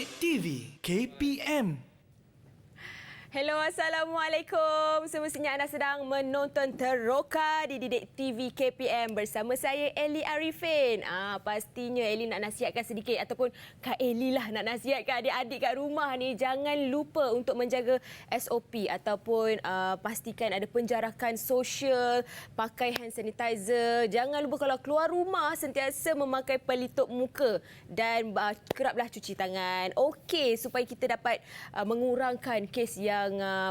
Didik TV KPM. Hello, Assalamualaikum. Semestinya anda sedang menonton Teroka di Didik TV KPM bersama saya, Eli Arifin. Pastinya Eli nak nasihatkan sedikit ataupun Kak Eli lah nak nasihatkan adik-adik kat rumah ni. Jangan lupa untuk menjaga SOP ataupun pastikan ada penjarakan sosial, pakai hand sanitizer. Jangan lupa kalau keluar rumah sentiasa memakai pelitup muka dan keraplah cuci tangan. Okey, supaya kita dapat mengurangkan kes yang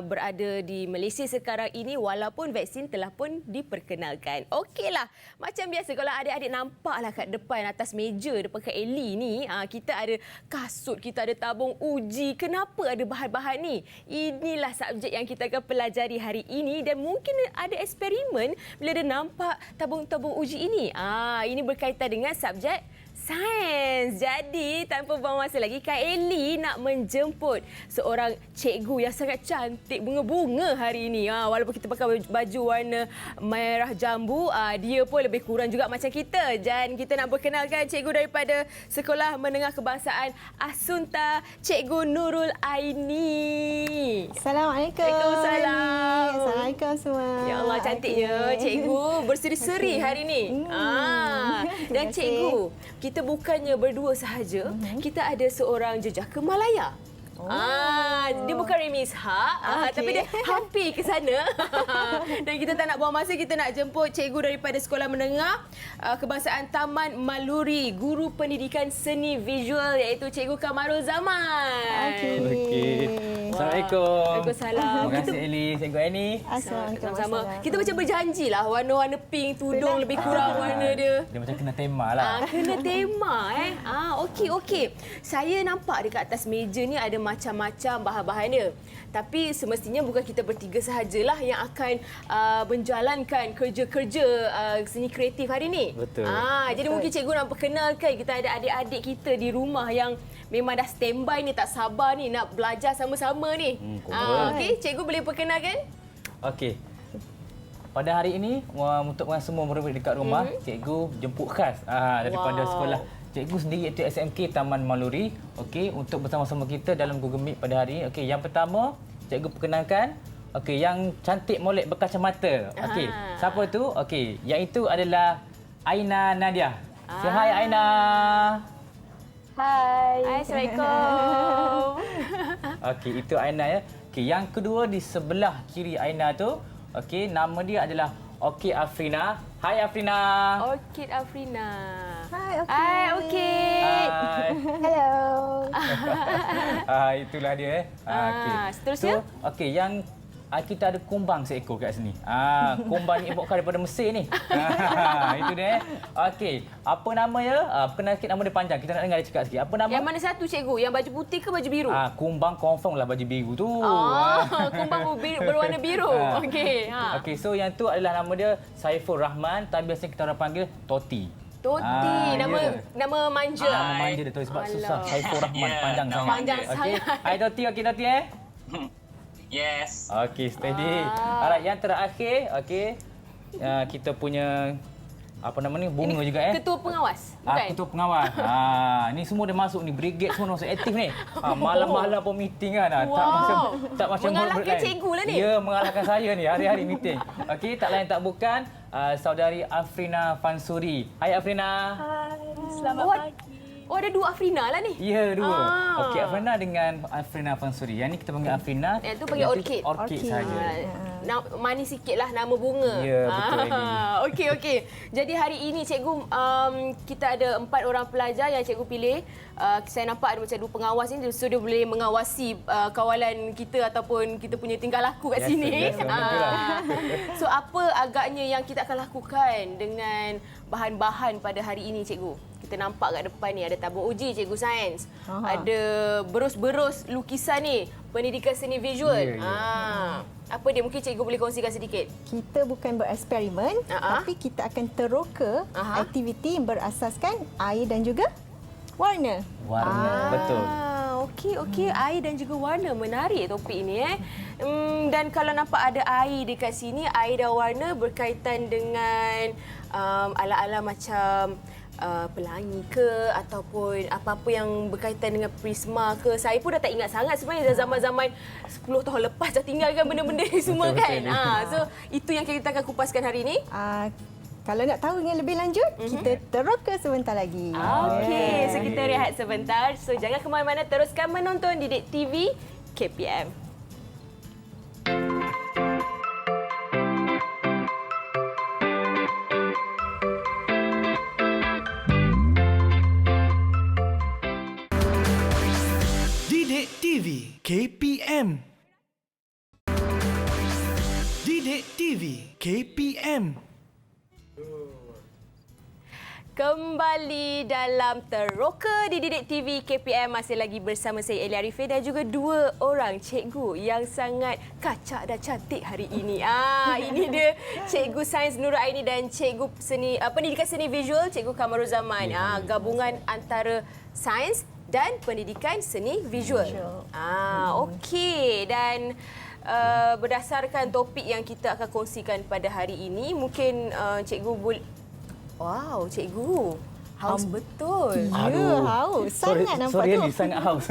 berada di Malaysia sekarang ini walaupun vaksin telah pun diperkenalkan. Okeylah, macam biasa kalau adik-adik nampaklah kat depan atas meja depan Kak Eli ni, kita ada kasut, kita ada tabung uji. Kenapa ada bahan-bahan ni? Inilah subjek yang kita akan pelajari hari ini dan mungkin ada eksperimen bila dia nampak tabung-tabung uji ini. Ini berkaitan dengan subjek sains. Jadi, tanpa buang masa lagi, Kak Eli nak menjemput seorang cikgu yang sangat cantik, bunga-bunga hari ini. Walaupun kita pakai baju warna merah jambu, dia pun lebih kurang juga macam kita. Dan kita nak perkenalkan cikgu daripada Sekolah Menengah Kebangsaan Asunta, Cikgu Nurul Aini. Assalamualaikum. Waalaikumsalam. Assalamualaikum semua. Ya Allah, cantiknya cikgu berseri-seri hari ini. Dan cikgu, kita bukannya berdua sahaja, kita ada seorang jejaka Malaya. Dia bukan Remy Ishak, tapi dia hampir ke sana. Dan kita tak nak buang masa, kita nak jemput cikgu daripada Sekolah Menengah Kebangsaan Taman Maluri, Guru Pendidikan Seni Visual iaitu Cikgu Kamarul Zaman. Assalamualaikum. Waalaikumsalam. Terima kasih Eli, Cikgu Aini. Sama-sama. Kita macam berjanjilah warna-warna pink, tudung lebih kurang warna dia. Dia macam kena tema lah. Kena tema okey. Saya nampak dekat atas meja ni ada macam-macam bahan-bahan dia. Tapi semestinya bukan kita bertiga sahajalah yang akan menjalankan kerja-kerja seni kreatif hari ni. Betul. Jadi mungkin cikgu nak perkenalkan, kita ada adik-adik kita di rumah yang memang dah standby ni, tak sabar ni nak belajar sama-sama ni. Okey, cikgu boleh perkenalkan? Okey. Pada hari ini, untuk semua murid-murid dekat rumah, cikgu jemput khas daripada sekolah. Cikgu sendiri iaitu SMK Taman Maluri, okey, untuk bersama-sama kita dalam Google Meet pada hari ini. Okey, yang pertama, cikgu perkenalkan, okey, yang cantik molek berkacamata. Okey, siapa tu? Okey, yang itu adalah Aina Nadia. Say hi Aina. Hai, Assalamualaikum. Okey, itu Aina ya. Okey, yang kedua di sebelah kiri Aina tu, okey, nama dia adalah Orchid Afrina. Hai Afrina. Orchid Afrina. Hai, Orchid. Hai, Orchid. Hai. Hello. Itulah dia. Okey. Seterusnya? So, okey, yang kita ada kumbang seekor kat sini. Kumbang ni importkan daripada Mesir ni. Itu dia. Okey, apa nama dia? Perkenalkan nama dia panjang. Kita nak dengar dia cakap sikit. Apa nama? Yang mana satu cikgu? Yang baju putih ke baju biru? Kumbang confirm lah baju biru tu. Kumbang berwarna biru. Okey. Okey, so yang tu adalah nama dia Saiful Rahman, tapi biasanya kita orang panggil Toti. Toti, nama manja. Nama manja dia tu sebab susah. Saiful Rahman panjang sangat. Panjang Okey. sangat. Hai Toti, okey Toti Yes. Okey, steady. Alright, yang terakhir, okey. Kita punya apa nama ni? Bunga juga Ketua pengawas. Bukan? Ketua pengawas. Ni semua dah masuk ni, brigade semua masuk aktif ni. Malam-malam pun meeting kan. Tak macam mengalahkan cikgu lah ni. Ya, mengalahkan saya ni hari-hari meeting. Okey, tak lain tak bukan saudari Afrina Fansuri. Hai Afrina. Hai, selamat pagi. Ada dua Afrina lah ni. Ya, dua. Okey, Afrina dengan Afrina Fansuri. Yang ni kita panggil Afrina. Yang tu panggil Orchid. Orchid saja. Manis sikitlah nama bunga. Ya, betul. Okey. Jadi hari ini cikgu, kita ada 4 orang pelajar yang cikgu pilih. Saya nampak ada macam 2 pengawas ni, so dia boleh mengawasi kawalan kita ataupun kita punya tingkah laku kat sini. So apa agaknya yang kita akan lakukan dengan bahan-bahan pada hari ini cikgu? Kita nampak kat depan ni ada tabung uji cikgu sains. Ada berus-berus lukisan ni, pendidikan seni visual. Apa dia? Mungkin cikgu boleh kongsikan sedikit. Kita bukan bereksperimen, tapi kita akan teroka aktiviti yang berasaskan air dan juga warna. Betul. Okey. Air dan juga warna. Menarik topik ini. Dan kalau nampak ada air dekat sini, air dan warna berkaitan dengan ala-ala macam pelangi ke ataupun apa-apa yang berkaitan dengan prisma ke. Saya pun dah tak ingat sangat sebenarnya dah zaman-zaman 10 tahun lepas dah tinggalkan benda-benda ni semua kan. So itu yang kita akan kupaskan hari ini. Kalau nak tahu yang lebih lanjut, kita teroka sebentar lagi. Okey, so kita rehat sebentar. So jangan ke mana-mana, teruskan menonton Didik TV KPM. Didik TV KPM. Didik TV KPM. Kembali dalam Teroka di Didik TV KPM, masih lagi bersama saya Elia Arifin dan juga dua orang cikgu yang sangat kacak dan cantik hari ini. Ini dia Cikgu Sains Nurul Aini dan Cikgu Pendidikan Seni Visual Cikgu Kamarul Zaman. Gabungan antara sains dan pendidikan seni visual. Okey, dan berdasarkan topik yang kita akan kongsikan pada hari ini, mungkin cikgu boleh. Wow, cikgu. Haus betul. Ya, haus. Sangat nampak tu. Sorry, sangat haus.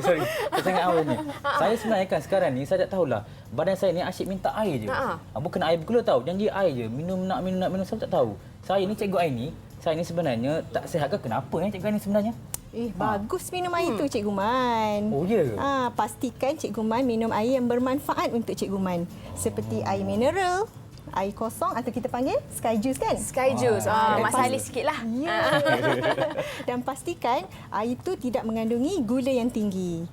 sorry. Saya sangat haus ni. Saya sebenarnya kan sekarang ni, saya tak tahulah. Badan saya ni asyik minta air je. Bukan air bergula tahu. Janji air je. Minum, saya tak tahu. Saya ni Cikgu Aini, saya ni sebenarnya tak sihat ke kenapa Cikgu Aini sebenarnya? Bagus minum air tu Cikgu Man. Oh, ya? Pastikan Cikgu Man minum air yang bermanfaat untuk Cikgu Man. Seperti air mineral, air kosong atau kita panggil sky juice kan? Sky juice. Masalah sikitlah. Ya. Dan pastikan air itu tidak mengandungi gula yang tinggi.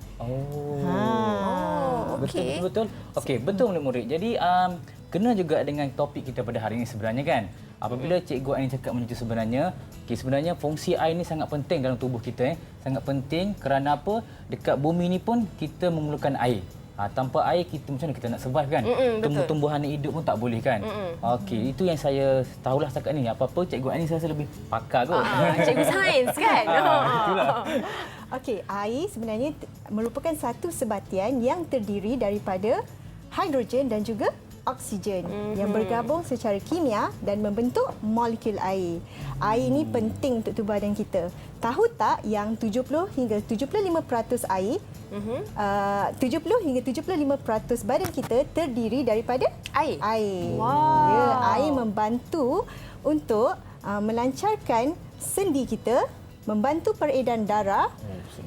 Okey. Betul. Okey, betul murid-murid. Jadi kena juga dengan topik kita pada hari ini sebenarnya kan. Apabila Cikgu Aini cakap macam tu sebenarnya fungsi air ni sangat penting dalam tubuh kita. Sangat penting kerana apa? Dekat bumi ni pun kita memerlukan air. Tanpa air kita macam mana kita nak survive kan? Tumbuh-tumbuhan hidup pun tak boleh kan? Okey, itu yang saya tahulah setakat ni. Apa-apa Cikgu Aini saya rasa lebih pakar kot. Cikgu sains kan? Itulah. Okey, air sebenarnya merupakan satu sebatian yang terdiri daripada hidrogen dan juga oksigen yang bergabung secara kimia dan membentuk molekul air. Air ini penting untuk tubuh badan kita. Tahu tak yang 70 hingga 75% air 70 hingga 75% badan kita terdiri daripada air. Wow. Ya, air membantu untuk melancarkan sendi kita, membantu peredaran darah,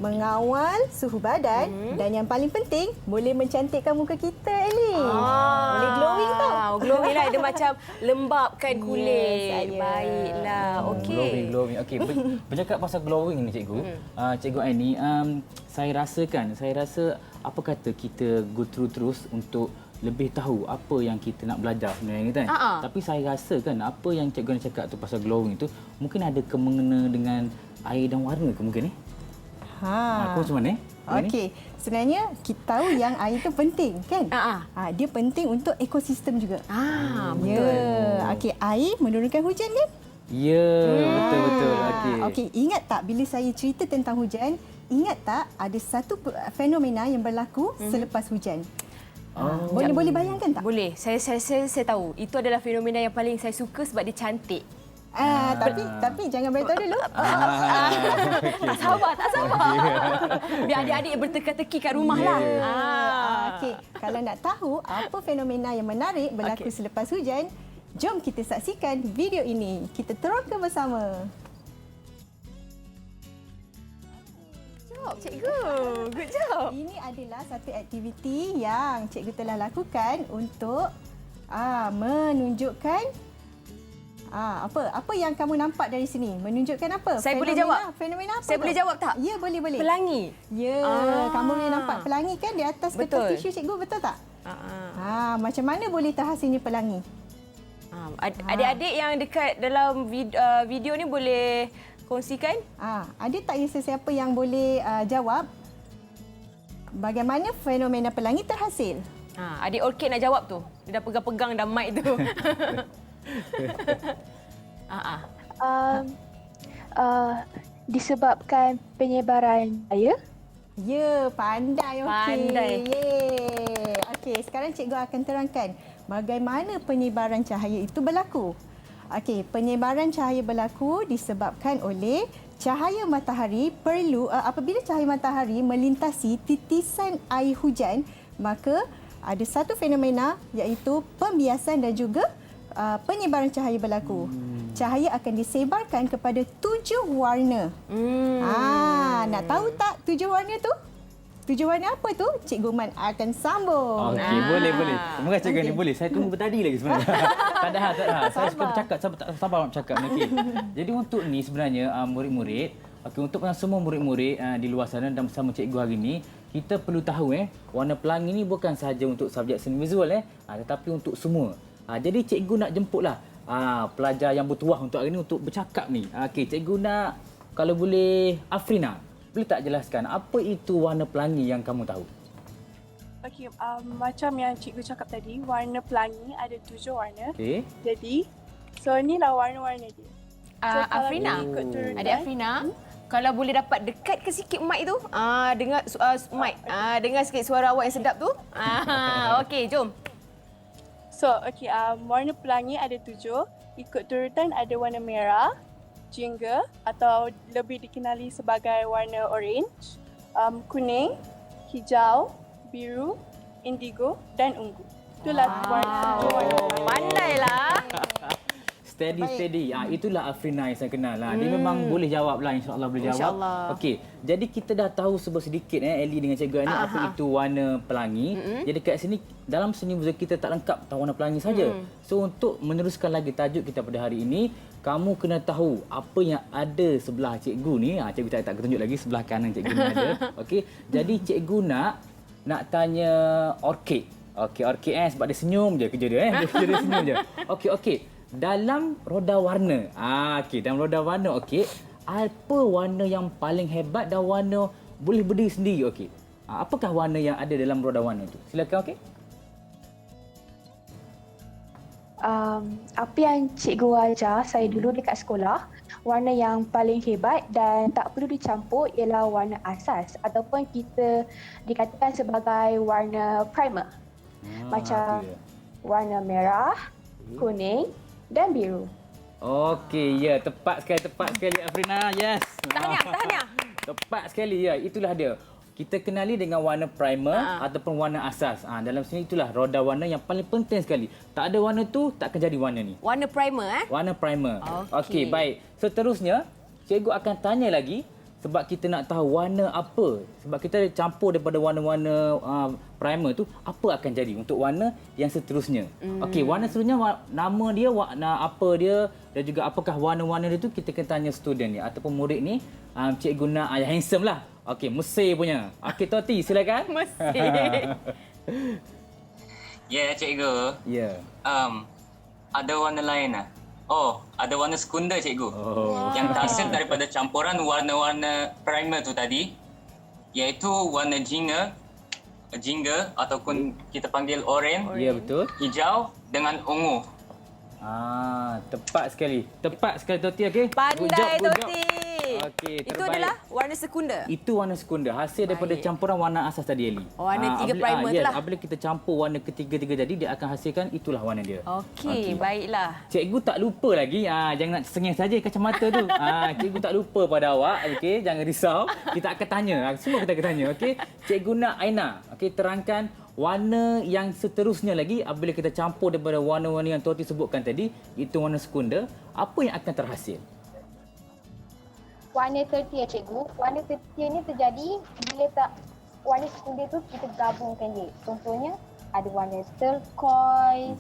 mengawal suhu badan dan yang paling penting boleh mencantikkan muka kita, Eli. Boleh glowing tau. Glowing lah, dia macam lembapkan kulit. Yes, baiklah. Okey. Glowing. Okey, bercakap pasal glowing ni Cikgu. Cikgu Aini, saya rasa apa kata kita go through terus untuk lebih tahu apa yang kita nak belajar sebenarnya kan. Tapi saya rasa kan apa yang Cikgu Aini cakap tu pasal glowing tu mungkin ada kemengena dengan air dan warna ke mungkin ni? Aku macam mana? Okey, sebenarnya kita tahu yang air itu penting kan? Dia penting untuk ekosistem juga. Betul. Okey, air menurunkan hujan kan? Ya, betul. Okey, ingat tak bila saya cerita tentang hujan, ingat tak ada satu fenomena yang berlaku selepas hujan? Boleh bayangkan tak? Boleh. Saya tahu. Itu adalah fenomena yang paling saya suka sebab dia cantik. Tapi jangan beritahu dulu. Tak sabar. Biar adik-adik berteka-teki kat rumah lah. Okey, kalau nak tahu apa fenomena yang menarik berlaku selepas hujan, jom kita saksikan video ini. Kita teruskan bersama. Cikgu, good job. Ini adalah satu aktiviti yang cikgu telah lakukan untuk menunjukkan apa yang kamu nampak dari sini? Menunjukkan apa? Saya boleh jawab. Fenomena apa? Saya boleh jawab tak? Ya, boleh. Pelangi. Ya, kamu boleh nampak pelangi kan di atas kertas tisu cikgu, betul tak? Macam mana boleh terhasilnya pelangi? Adik-adik yang dekat dalam video ni boleh kongsikan? Ada tak sesiapa yang boleh jawab bagaimana fenomena pelangi terhasil? Adik Orchid nak jawab tu. Dia dah pegang-pegang dah mic tu. Disebabkan penyebaran cahaya. Ya, pandai. Pandai. Okey, sekarang cikgu akan terangkan bagaimana penyebaran cahaya itu berlaku. Okey, penyebaran cahaya berlaku disebabkan oleh cahaya matahari apabila cahaya matahari melintasi titisan air hujan, maka ada satu fenomena iaitu pembiasan dan juga penyebaran cahaya berlaku. Cahaya akan disebarkan kepada 7 warna. Nak tahu tak 7 warna tu? 7 warna apa tu? Cikgu Man akan sambung. Okey, boleh. Terima kasih Cikgu ni. Boleh. Saya tunggu tadi lagi sebenarnya. tak ada. Saya suka bercakap. Sabar nak bercakap. Okey. Jadi untuk ni sebenarnya murid-murid, untuk semua murid-murid di luar sana dan bersama cikgu hari ini, kita perlu tahu warna pelangi ni bukan sahaja untuk subjek seni visual tetapi untuk semua. Jadi cikgu nak jemputlah pelajar yang bertuah untuk hari ini untuk bercakap ni. Okey, cikgu nak kalau boleh Afrina, boleh tak jelaskan apa itu warna pelangi yang kamu tahu? Okey, macam yang cikgu cakap tadi, warna pelangi ada 7 warna. Okey. Jadi, so inilah warna-warna dia. So, Afrina, adik Afrina, kalau boleh dapat dekat ke sikit mic tu, dengar mic, dengar sikit suara awak yang sedap tu. Okey, jom. So, okey, warna pelangi ada 7. Ikut turutan ada warna merah, jingga atau lebih dikenali sebagai warna orange, kuning, hijau, biru, indigo dan ungu. Itulah warna. Pandailah. Steady. Itulah Afrina yang saya kenal lah. Dia memang boleh jawab lah, insya-Allah boleh jawab. InsyaAllah. Okey, jadi kita dah tahu sedikit Ellie dengan cikgu ni apa itu warna pelangi. Jadi kat sini dalam seni visual kita tak lengkap tahu warna pelangi saja. So untuk meneruskan lagi tajuk kita pada hari ini, kamu kena tahu apa yang ada sebelah cikgu ni. Cikgu tak tunjuk lagi sebelah kanan cikgu ni ada. Okey, jadi cikgu nak tanya orkid. Okey, orkid sebab dia senyum je kerja dia Dia senyum je. Okey. Dalam roda warna. Dalam roda warna apa warna yang paling hebat dan warna boleh berdiri sendiri apakah warna yang ada dalam roda warna tu? Silakan Apa yang cikgu ajar saya dulu dekat sekolah, warna yang paling hebat dan tak perlu dicampur ialah warna asas ataupun kita dikatakan sebagai warna primer. Macam warna merah, kuning dan biru. Okey, ya, tepat sekali Afrina. Yes. Tahniah. Tepat sekali, ya. Itulah dia. Kita kenali dengan warna primer ataupun warna asas. Dalam sini itulah roda warna yang paling penting sekali. Tak ada warna tu, tak akan jadi warna ni. Warna primer Warna primer. Okey. Baik. Seterusnya, cikgu akan tanya lagi sebab kita nak tahu warna apa. Sebab kita campur daripada warna-warna primer tu, apa akan jadi untuk warna yang seterusnya. Okey, warna seterusnya, nama dia, warna apa dia dan juga apakah warna-warna dia tu, kita kena tanya student ni ataupun murid ni. Cikgu nak yang handsome lah. Okey, Mesir punya. Okey, Toti, silakan. Mesir. Ya, cikgu. Ya. Ada warna lain ada warna sekunda, cikgu. Yang terhasil daripada campuran warna-warna primer tu tadi, iaitu warna jingga ataupun kita panggil orange, Ya, betul. hijau dengan ungu. Tepat sekali. Toti, okey. Pandai, Good job. Toti. Okey, Itu terbaik. adalah warna sekunda. Itu warna sekunda, hasil daripada campuran warna asas tadi, Ellie. Warna tiga primer tu lah. Apabila kita campur warna ketiga-tiga tadi, dia akan hasilkan itulah warna dia. Okey, baiklah. Cikgu tak lupa lagi, jangan nak sengih saja kacamata tu. Cikgu tak lupa pada awak, okey, jangan risau. Kita akan tanya, semua kita akan tanya, okey. Cikgu nak Aina, okey, terangkan warna yang seterusnya lagi apabila kita campur daripada warna-warna yang Toti sebutkan tadi, itu warna sekunda, apa yang akan terhasil? Warna tertia cikgu, warna tertia ni terjadi bila tak warna sekunda tu kita gabungkan dia. Contohnya ada warna turquoise,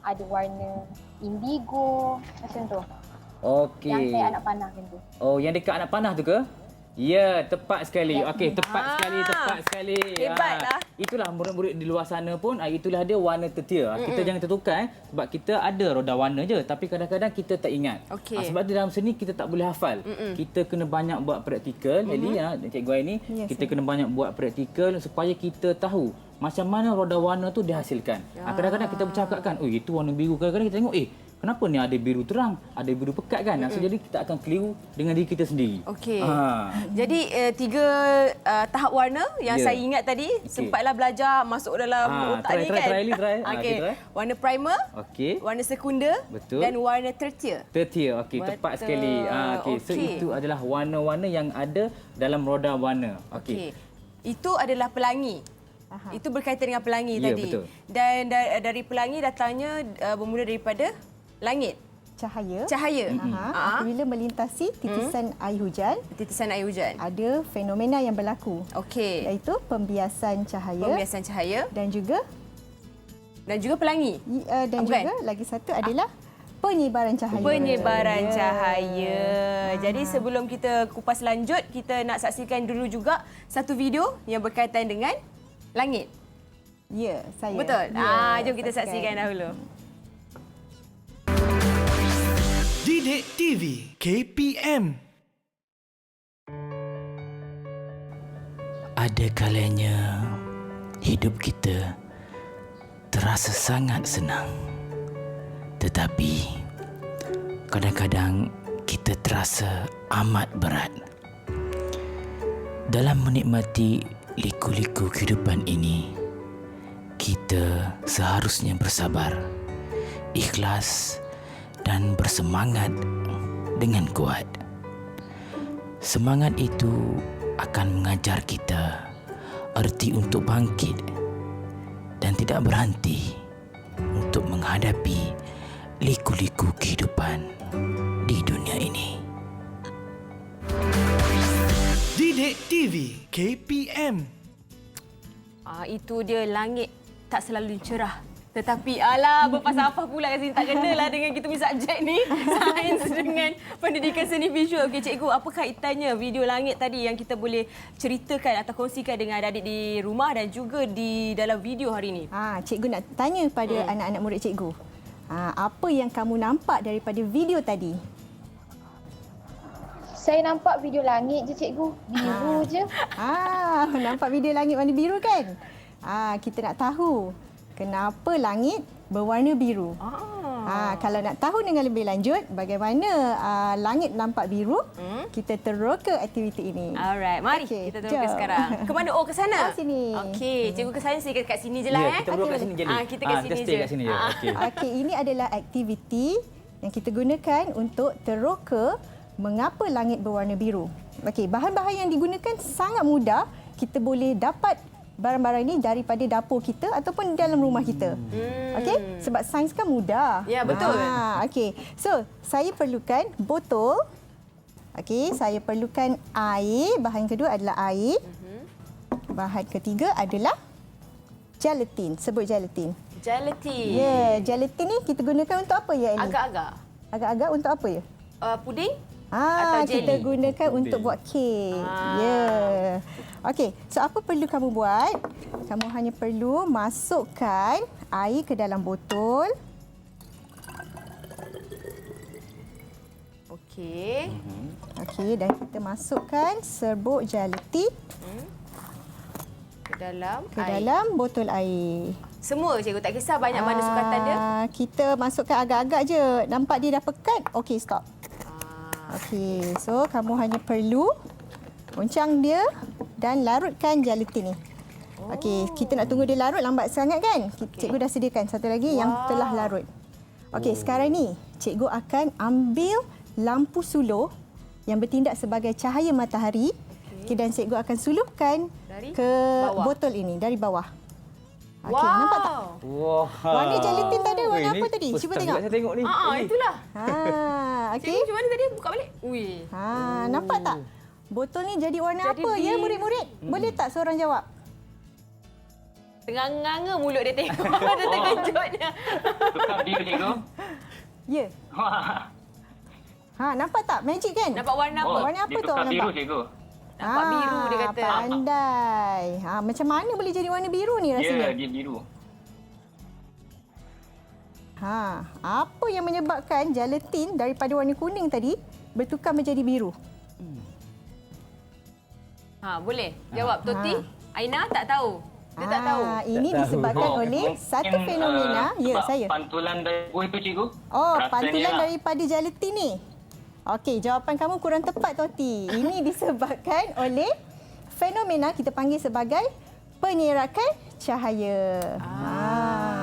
ada warna indigo, macam tu. Okey. Yang saya anak panahkan tu. Oh, yang dekat anak panah tu ke? Ya, tepat sekali. Okey, tepat sekali. Hebatlah. Itulah murid-murid di luar sana pun, itulah dia warna tertia. Kita jangan tertukar sebab kita ada roda warna je, tapi kadang-kadang kita tak ingat. Okey. Sebab di dalam seni kita tak boleh hafal. Kita kena banyak buat praktikal. Jadi cikgu ini kita kena banyak buat praktikal supaya kita tahu macam mana roda warna tu dihasilkan. Kadang-kadang kita bercakap kan, itu warna biru. Kadang-kadang kita tengok, kenapa ni ada biru terang, ada biru pekat kan? So jadi kita akan keliru dengan diri kita sendiri. Okey. Jadi 3 tahap warna yang saya ingat tadi, sempatlah belajar masuk dalam otak ni kan. Try. Okey. Warna primer, warna sekunder dan warna tertier. Tertier. Okey, tepat sekali. Okey. So itu adalah warna-warna yang ada dalam roda warna. Okey. Itu adalah pelangi. Itu berkaitan dengan pelangi tadi. Betul. Dan dari pelangi datangnya bermula daripada langit. Cahaya. Apabila melintasi titisan air hujan, ada fenomena yang berlaku. Okey. Iaitu pembiasan cahaya. Dan juga pelangi. Dan juga lagi satu adalah penyebaran cahaya. Jadi sebelum kita kupas lanjut, kita nak saksikan dulu juga satu video yang berkaitan dengan langit. Ya, saya. Betul? Jom kita saksikan dahulu. Didik TV KPM. Ada kalanya hidup kita terasa sangat senang. Tetapi kadang-kadang kita terasa amat berat. Dalam menikmati liku-liku kehidupan ini, kita seharusnya bersabar, ikhlas dan bersemangat dengan kuat. Semangat itu akan mengajar kita erti untuk bangkit dan tidak berhenti untuk menghadapi liku-liku kehidupan di dunia ini. Didik TV KPM. Itu dia, langit tak selalu cerah. Tetapi berpasal apa pula kat sini, tak kenalah dengan kita punya subjek ni. Sains dengan pendidikan seni visual. Okey cikgu, apa kaitannya video langit tadi yang kita boleh ceritakan atau kongsikan dengan adik-adik di rumah dan juga di dalam video hari ini? Cikgu nak tanya pada anak-anak murid cikgu. Apa yang kamu nampak daripada video tadi? Saya nampak video langit je cikgu. Biru je. Nampak video langit warna biru kan? Kita nak tahu kenapa langit berwarna biru. Kalau nak tahu dengan lebih lanjut bagaimana langit nampak biru, kita teroka aktiviti ini. Alright, mari kita teroka sekarang. Ke mana? Ke sana? Sini. Okey, cikgu ke sana, saya kat sini je lah. Kita berdua kat sini je. Kita kat sini je. Kat sini je. Okey, ini adalah aktiviti yang kita gunakan untuk teroka mengapa langit berwarna biru. Okey, bahan-bahan yang digunakan sangat mudah. Kita boleh dapat barang-barang ini daripada dapur kita ataupun dalam rumah kita. Okey, sebab sains kan mudah. Ya, betul. Okey. So, saya perlukan botol. Okey, saya perlukan air. Bahan kedua adalah air. Bahan ketiga adalah gelatin. Sebut gelatin. Gelatin. Ya, gelatin ni kita gunakan untuk apa ya, Ellie? Agak-agak. Agak-agak untuk apa ya? Puding? Atau jelly? Kita gunakan untuk buat kek. Ya. Okey, so apa perlu kamu buat? Kamu hanya perlu masukkan air ke dalam botol. Okey. Okey, dan kita masukkan serbuk gelatin Ke dalam botol air. Semua cikgu, tak kisah banyak mana sukatan dia? Kita masukkan agak-agak je. Nampak dia dah pekat? Okey, stop. Okey, so kamu hanya perlu goncang dia dan larutkan gelatin ni. Okey, kita nak tunggu dia larut, lambat sangat kan? Cikgu dah sediakan satu lagi yang telah larut. Okey, sekarang ni cikgu akan ambil lampu suluh yang bertindak sebagai cahaya matahari. Okey, dan cikgu akan sulupkan ke botol ini dari bawah. Okey, nampak tak? Warna gelatin tadi warna apa tadi? Cuba tengok. Saya tengok ni. Itulah. Okey. Cikgu macam mana tadi? Buka balik. Nampak tak? Botol ni jadi warna apa ya murid-murid? Boleh tak seorang jawab? Tengah-nganga mulut dia tengok. Dia terkejutnya. Tukar biru cikgu. Ya. Nampak tak? Magic kan? Nampak warna apa? Warna apa tu Tukar orang biru nampak? cikgu. Nampak biru dia kata. Pandai. Macam mana boleh jadi warna biru ni rasanya? Ya, dia biru. Apa yang menyebabkan gelatin daripada warna kuning tadi bertukar menjadi biru? Boleh. Jawab Toti. Aina tak tahu. Dia tak tahu. Ini Tak tahu. disebabkan oleh satu fenomena. Ya, sebab saya. pantulan dari buku itu, cikgu. Oh, Rasanya pantulan lah. daripada gelatin ni. Okey, jawapan kamu kurang tepat, Toti. Ini disebabkan oleh fenomena kita panggil sebagai penyerakan cahaya.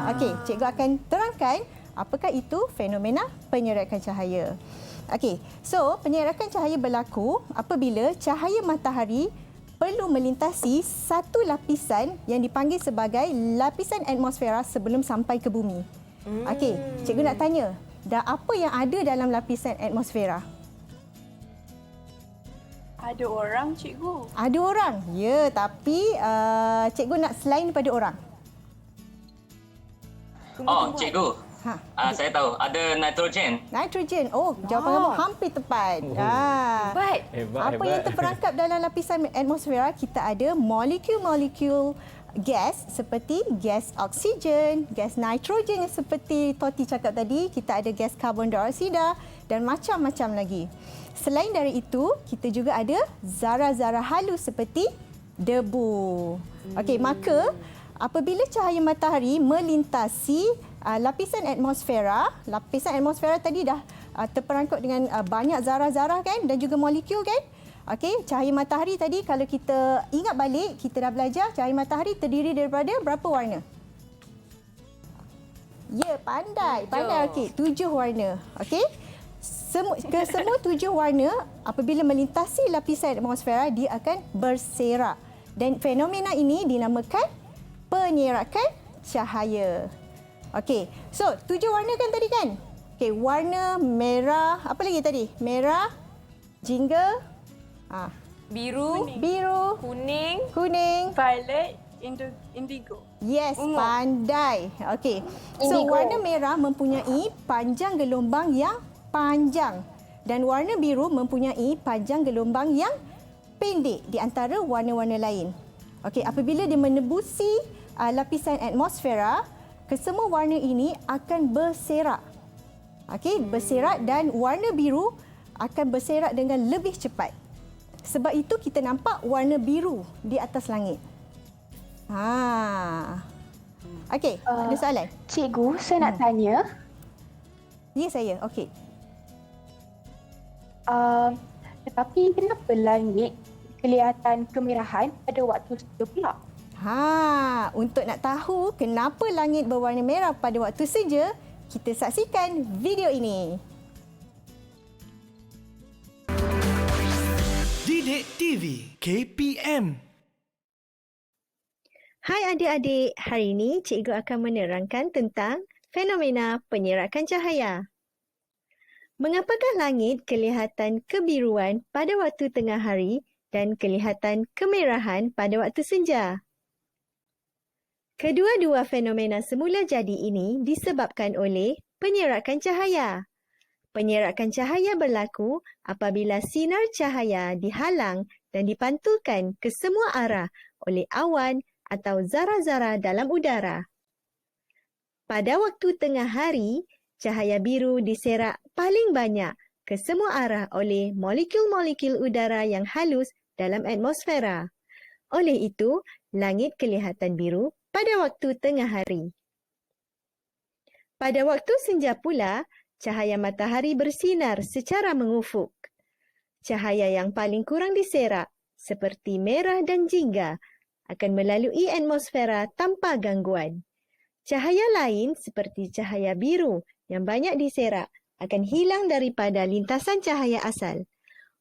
Okey, cikgu akan terangkan apakah itu fenomena penyerakan cahaya. Okey, so penyerakan cahaya berlaku apabila cahaya matahari perlu melintasi satu lapisan yang dipanggil sebagai lapisan atmosfera sebelum sampai ke bumi. Okey, cikgu nak tanya, dah apa yang ada dalam lapisan atmosfera? Ada orang, cikgu. Ada orang. Ya, tapi cikgu nak selain daripada orang. Oh, cikgu. Ha, Saya tahu. Ada nitrogen. nitrogen. Oh, jawapan kamu hampir tepat. Hebat. Apa yang terperangkap dalam lapisan atmosfera? Kita ada molekul-molekul gas seperti gas oksigen, gas nitrogen yang seperti Toti cakap tadi, kita ada gas karbon dioksida dan macam-macam lagi. Selain dari itu, kita juga ada zarah-zarah halus seperti debu. Okey, maka apabila cahaya matahari melintasi lapisan atmosfera tadi dah terperangkap dengan banyak zarah-zarah kan dan juga molekul kan. Okey, cahaya matahari tadi kalau kita ingat balik, kita dah belajar cahaya matahari terdiri daripada berapa warna? Ya, pandai. Okey, 7 warna. Okey. Semua 7 warna apabila melintasi lapisan atmosfera dia akan berserak. Dan fenomena ini dinamakan penyerakan cahaya. Okey, so 7 warna kan tadi kan? Okey, warna merah, apa lagi tadi? Merah, jingga, Biru, kuning, Violet, indigo. Yes, pandai. Okey. So warna merah mempunyai panjang gelombang yang panjang dan warna biru mempunyai panjang gelombang yang pendek di antara warna-warna lain. Okey, apabila dia menembusi lapisan atmosfera, kesemua warna ini akan berserak. Okey, berserak dan warna biru akan berserak dengan lebih cepat. Sebab itu kita nampak warna biru di atas langit. Okey, ada soalan? Cikgu, saya nak tanya. Ya, saya. Okey. Tetapi kenapa langit kelihatan kemerahan pada waktu senja pula? Untuk nak tahu kenapa langit berwarna merah pada waktu senja, kita saksikan video ini. Didik TV KPM. Hai adik-adik, hari ini cikgu akan menerangkan tentang fenomena penyerakan cahaya. Mengapakah langit kelihatan kebiruan pada waktu tengah hari dan kelihatan kemerahan pada waktu senja? Kedua-dua fenomena semula jadi ini disebabkan oleh penyerakan cahaya. Penyerakan cahaya berlaku apabila sinar cahaya dihalang dan dipantulkan ke semua arah oleh awan atau zarah-zarah dalam udara. Pada waktu tengah hari, cahaya biru diserak paling banyak ke semua arah oleh molekul-molekul udara yang halus dalam atmosfera. Oleh itu, langit kelihatan biru pada waktu tengah hari. Pada waktu senja pula, cahaya matahari bersinar secara mengufuk. Cahaya yang paling kurang diserak, seperti merah dan jingga, akan melalui atmosfera tanpa gangguan. Cahaya lain seperti cahaya biru yang banyak diserak akan hilang daripada lintasan cahaya asal.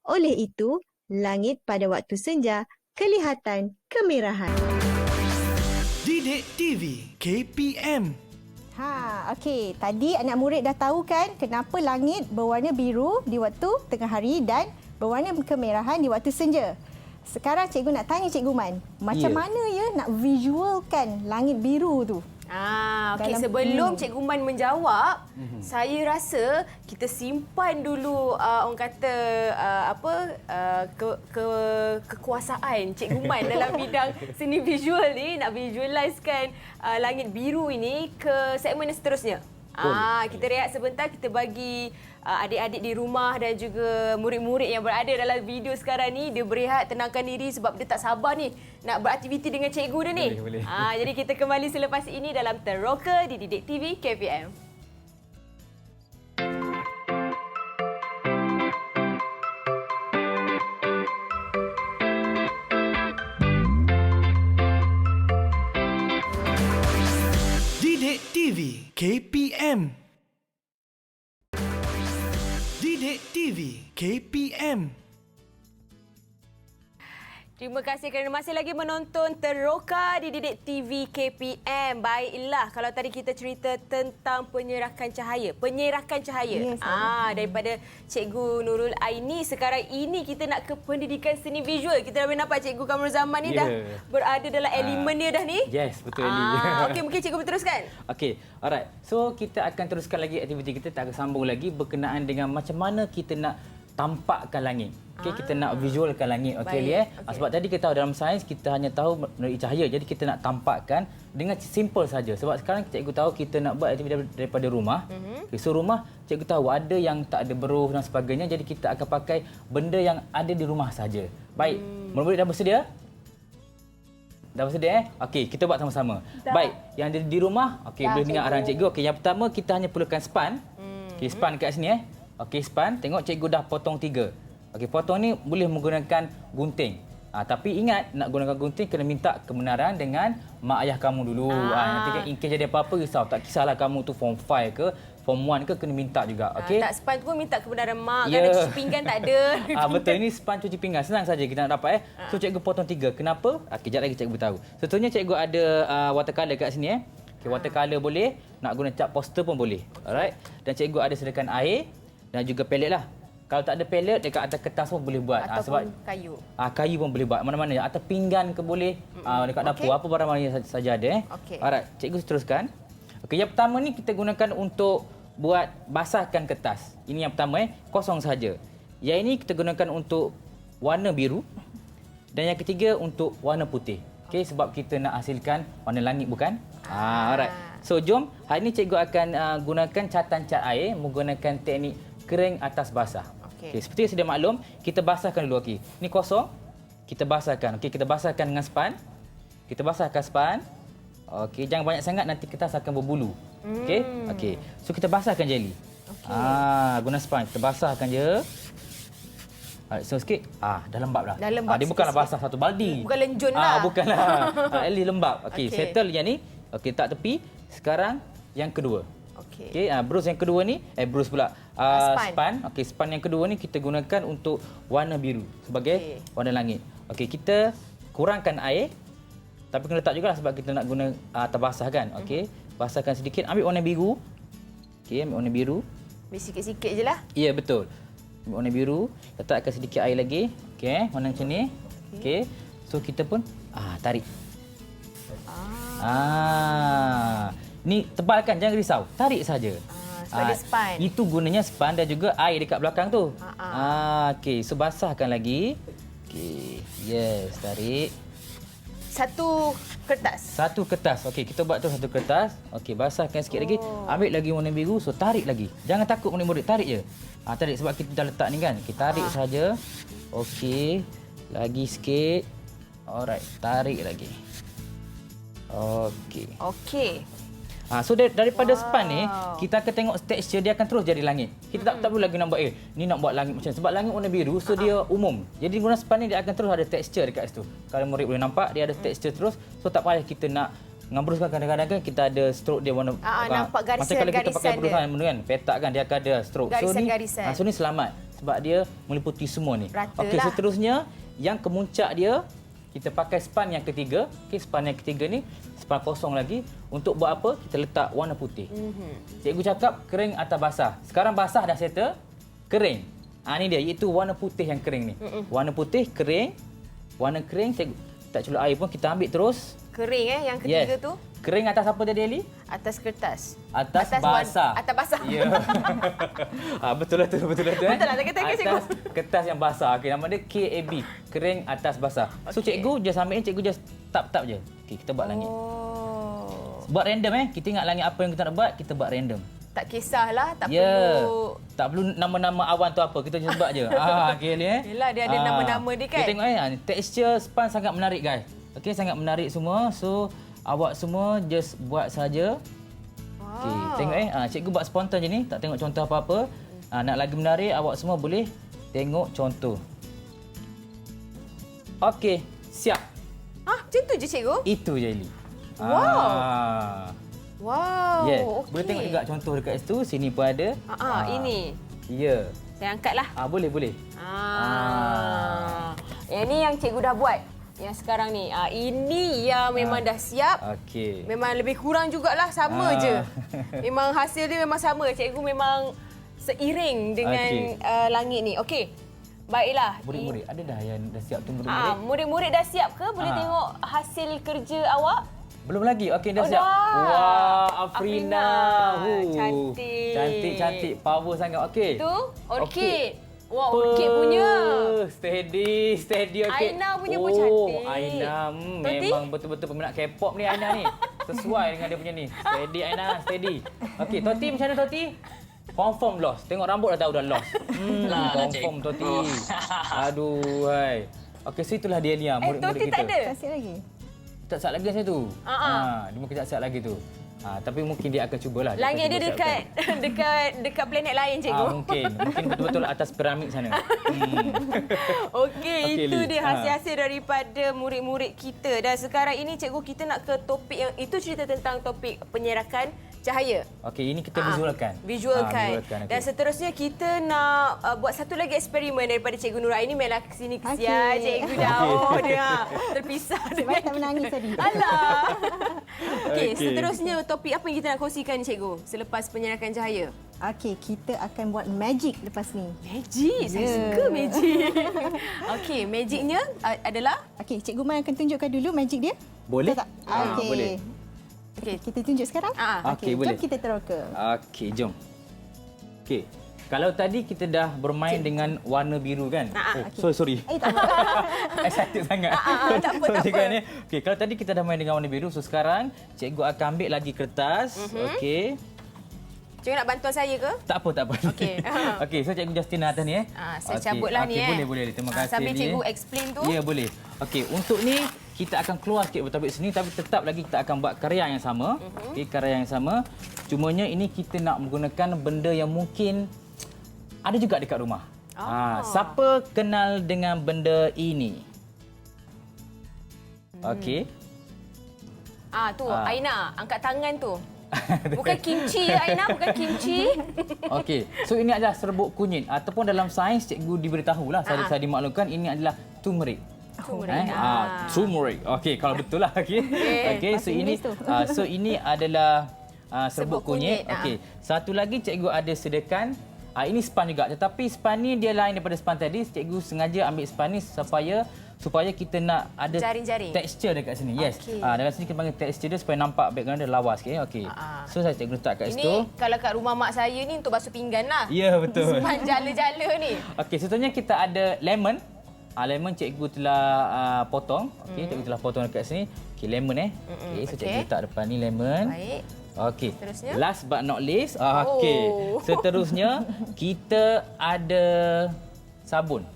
Oleh itu, langit pada waktu senja kelihatan kemerahan. Didik TV KPM. Okey. Tadi anak murid dah tahu kan kenapa langit berwarna biru di waktu tengah hari dan berwarna kemerahan di waktu senja. Sekarang cikgu nak tanya Cikgu Man, macam mana ya nak visualkan langit biru tu? Okey, sebelum Cikgu Man menjawab, saya rasa kita simpan dulu orang kata kekuasaan Cikgu Man dalam bidang seni visual ni, nak visualisekan langit biru ini ke segmen seterusnya. Kita rehat sebentar, kita bagi adik-adik di rumah dan juga murid-murid yang berada dalam video sekarang ni, dia berehat, tenangkan diri sebab dia tak sabar ni nak beraktiviti dengan cikgu dia ni. Boleh. Jadi kita kembali selepas ini dalam Teroka di Didik TV KPM. Didik TV KPM. Didik TV KPM. Terima kasih kerana masih lagi menonton Teroka di Didik TV KPM. Baiklah, kalau tadi kita cerita tentang penyerakan cahaya. Yes, Daripada Cikgu Nurul Aini, sekarang ini kita nak ke pendidikan seni visual. Kita dah boleh nampak Cikgu Kamrul Zaman ni dah berada dalam elemen dia dah ni. Yes, betul Eli. Okey, mungkin Cikgu berteruskan. Okey, alright. So kita akan teruskan lagi aktiviti kita, tak akan sambung lagi berkenaan dengan macam mana kita nak tampakkan langit. Okey, kita nak visualkan langit. Okey, Eli. Sebab tadi kita tahu dalam sains kita hanya tahu melalui cahaya. Jadi kita nak tampakkan dengan simple saja. Sebab sekarang cikgu tahu kita nak buat aktiviti daripada rumah. Okay, so rumah cikgu tahu ada yang tak ada beruh dan sebagainya. Jadi kita akan pakai benda yang ada di rumah saja. Baik, murid-murid dah bersedia? Dah bersedia Okey, kita buat sama-sama. Baik, yang ada di rumah, okey, boleh dengar arahan cikgu. Okey, yang pertama kita hanya perlukan span. Okey, span kat sini Okey, span. Tengok cikgu dah potong 3. Okey, potong ni boleh menggunakan gunting. Tapi ingat, nak gunakan gunting kena minta kebenaran dengan mak ayah kamu dulu. Nanti kan in case jadi apa-apa risau. Tak kisahlah kamu tu form 5 ke, form 1 ke, kena minta juga. Okey. Tak span tu pun minta kebenaran mak. Kerana cuci pinggan tak ada. Betul, ini span cuci pinggan. Senang saja kita nak dapat So cikgu potong 3. Kenapa? Kejap lagi cikgu tahu. Contohnya cikgu ada watercolor kat sini Okey, watercolor boleh, nak guna cat poster pun boleh. Alright. Dan cikgu ada sediakan air dan juga pelet lah. Kalau tak ada pelet, dekat atas kertas pun boleh buat. Ataupun kayu. Kayu pun boleh buat. Mana-mana. Atau pinggan ke boleh. Dekat dapur. Apa barang mana saja ada. Alright, cikgu teruskan. Okey, yang pertama ni kita gunakan untuk buat basahkan kertas. Ini yang pertama kosong saja. Yang ini kita gunakan untuk warna biru. Dan yang ketiga untuk warna putih. Okey, sebab kita nak hasilkan warna langit bukan? Alright. So jom, hari ini cikgu akan gunakan catatan cat air menggunakan teknik kering atas basah. Okey, seperti yang sedia maklum, kita basahkan dulu. Okey, ini kosong. Kita basahkan. Okey, kita basahkan dengan span. Kita basahkan span. Okey, jangan banyak sangat nanti kertas akan berbulu. Okey? Okey. So kita basahkan jeli. Guna span. Kita basahkan je. So sikit. Dah lembap dah. Dia bukanlah basah satu baldi. Bukan lenjun lah. Bukanlah. Eli lembap. Okey, settle yang ni. Okey, tak tepi. Sekarang yang kedua. Okey, brush yang kedua ni, brush pula. Span. Okey, span yang kedua ni kita gunakan untuk warna biru sebagai warna langit. Okey, kita kurangkan air. Tapi kena letak juga sebab kita nak guna atas basah kan. Okey, basahkan sedikit. Ambil warna biru. Okey, ambil warna biru. Ambil sikit-sikit je lah. Ya, betul. Ambil warna biru. Letakkan sedikit air lagi. Okey, warna macam ni. Okey. So kita pun tarik. Ni tebalkan, jangan risau. Tarik saja. Sebab dia span. Itu gunanya span dan juga air dekat belakang tu. Okey, so basahkan lagi. Okey, yes, tarik. Satu kertas. Okey, kita buat tu satu kertas. Okey, basahkan sikit lagi. Ambil lagi warna biru, so tarik lagi. Jangan takut murid-murid, tarik je. Tarik sebab kita dah letak ni kan. Okey, tarik saja. Okey, lagi sikit. Alright, tarik lagi. Okey. So daripada span ni, kita akan tengok texture dia akan terus jadi langit. Kita tak perlu lagi nak buat ni nak buat langit macam sebab langit warna biru so dia umum. Jadi guna span ni dia akan terus ada texture dekat situ. Kalau murid boleh nampak dia ada texture terus, so tak payah kita nak ngambruskan. Kadang-kadang kan kita ada stroke dia warna nampak garisan. Macam kalau kita pakai perusahaan kan, petak kan dia akan ada stroke. Garisan. So ni selamat sebab dia meliputi semua ni. Okey, seterusnya yang kemuncak dia kita pakai span yang ketiga. Okey, span yang ketiga ni span kosong lagi. Untuk buat apa? Kita letak warna putih. Cikgu cakap kering atas basah. Sekarang basah dah settle, kering. Ni dia, iaitu warna putih yang kering ni. Warna putih, kering. Warna kering, cikgu tak celup air pun kita ambil terus. Kering yang ketiga tu? Kering atas apa tadi, Eli? Atas kertas. Atas basah. Atas basah. Ya. Betul lah tu. Betul lah, cikgu. Atas kertas yang basah. Okey, nama dia KAB. Kering atas basah. So cikgu just ambil cikgu just tap je. Okey, kita buat langit. Buat random Kita ingat langit apa yang kita nak buat, kita buat random. Tak kisahlah, tak Ya. perlu. Tak perlu nama-nama awan tu apa. Kita sebab je. Okey ni. Yelah, dia ada nama-nama dia kan. Kita tengok tekstur span sangat menarik guys. Okey, sangat menarik semua. So awak semua just buat saja. Okey, tengok cikgu buat spontan je ni, tak tengok contoh apa-apa. Nak lagi menarik, awak semua boleh tengok contoh. Okey, siap. Macam tu je cikgu? Itu je Eli. Wow. Yeah. Okey. Boleh tengok juga contoh dekat situ, sini pun ada. Ini. Ya. Saya angkatlah. Boleh, boleh. Yang ni yang cikgu dah buat. Yang sekarang ni. Ini yang memang dah siap. Okey. Memang lebih kurang jugalah, sama je. Memang hasil dia memang sama. Cikgu memang seiring dengan langit ni. Okey. Baiklah. Murid-murid, ada dah yang dah siap tu murid-murid? Murid-murid dah siap ke? Boleh tengok hasil kerja awak? Belum lagi. Okey, dah siap. Dah. Wah, Afrina. Cantik. Cantik. Power sangat. Okey. Tu orkid. Wah, orkid punya. Steady. Okey. Aina punya pun cantik. Aina memang betul-betul peminat K-pop ni Aina ni. Sesuai dengan dia punya ni. Steady Aina, steady. Okey, Toti macam mana Toti? Confirm lost. Tengok rambut dah tahu dah lost. Confirm Toti. Aduh, hai. Okey, so itulah dia ni murid-murid kita. Toti tak ada. Kasih lagi. Tak siap lagi saya tu. Dia mungkin tak siap lagi tu. Tapi mungkin dia akan cubalah. Langit dia dekat planet lain, cikgu. Mungkin betul-betul atas piramid sana. Okey, itu dia hasil-hasil daripada murid-murid kita. Dan sekarang ini cikgu kita nak ke topik yang itu, cerita tentang topik penyerakan cahaya. Okey, ini kita visualkan. Visualkan. Okay. Dan seterusnya kita nak buat satu lagi eksperimen daripada Cikgu Nura. Ini Mela kesini kesian. Cikgu jauh dia. Terpisah dengan tak menangis tadi. Alah. Okey, seterusnya topik apa yang kita nak kongsikan Cikgu selepas penyerakan cahaya? Okey, kita akan buat magic lepas ni. Magic? Saya suka magic. Okey, magicnya adalah? Okey, Cikgu Mai akan tunjukkan dulu magic dia. Boleh? Tak? Okey. Boleh. Okey, kita tunjuk sekarang? Okey, boleh. Jom kita teroka. Okey, jom. Okey. Kalau tadi kita dah bermain dengan warna biru kan? Sorry. Tak apa. Excited sangat. Tak apa. Okey, kalau tadi kita dah main dengan warna biru, so sekarang cikgu akan ambil lagi kertas. Okey. Cikgu nak bantuan saya ke? Tak apa. Okey. Okey, so cikgu Justin atas ni Saya cabutlah ni Boleh. Terima kasih. Sambil cikgu explain tu. Ya, boleh. Okey, untuk ni kita akan keluar sikit topik sini, tapi tetap lagi kita akan buat karya yang sama. Okey, karya yang sama. Cumanya ini kita nak menggunakan benda yang mungkin ada juga dekat rumah. Siapa kenal dengan benda ini? Okey. Tu Aina, angkat tangan tu. Bukan kimchi Aina, bukan kimchi. Okey. So ini adalah serbuk kunyit ataupun dalam sains cikgu diberitahulah, saya dimaklumkan ini adalah turmeric. Turmeric. Okey, kalau betul lah. Okey, so ini adalah serbuk kunyit. Okey. Satu lagi cikgu ada sediakan ini span juga, tetapi span ni dia lain daripada span tadi. Cikgu sengaja ambil span ni supaya kita nak ada jaring-jaring tekstur dekat sini. Yes. Dalam sini kita panggil tekstur dia supaya nampak background dia lawa sikit. Okey. So saya cikgu letak kat situ. Ini kalau kat rumah mak saya ni untuk basuh pinggan lah. Ya, betul. Span jala-jala ni. Okey, contohnya kita ada lemon. Lemon cikgu telah potong. Okey, cikgu telah potong dekat sini. Okey, lemon Okey, so cikgu letak depan ni lemon. Baik. Okey. Seterusnya? Last but not least. Okey. Seterusnya kita ada sabun.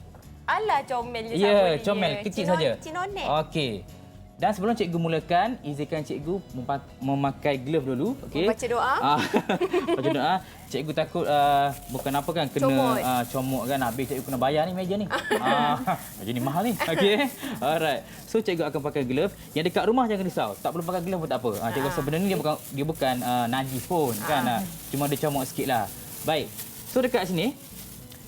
Alah, comel je sabun. Ya, comel kecil saja. Cinonet. Okey. Dan sebelum cikgu mulakan, izinkan cikgu memakai glove dulu. Okey. Baca doa. Baca doa. Cikgu takut bukan apa kan kena comot kan, habis cikgu kena bayar ni meja ni. Meja ni mahal ni. Okey. Alright. So cikgu akan pakai glove. Yang dekat rumah jangan risau. Tak perlu pakai glove pun tak apa. Cikgu rasa benda ni dia bukan najis pun kan. Cuma dia comot sikitlah. Baik. So dekat sini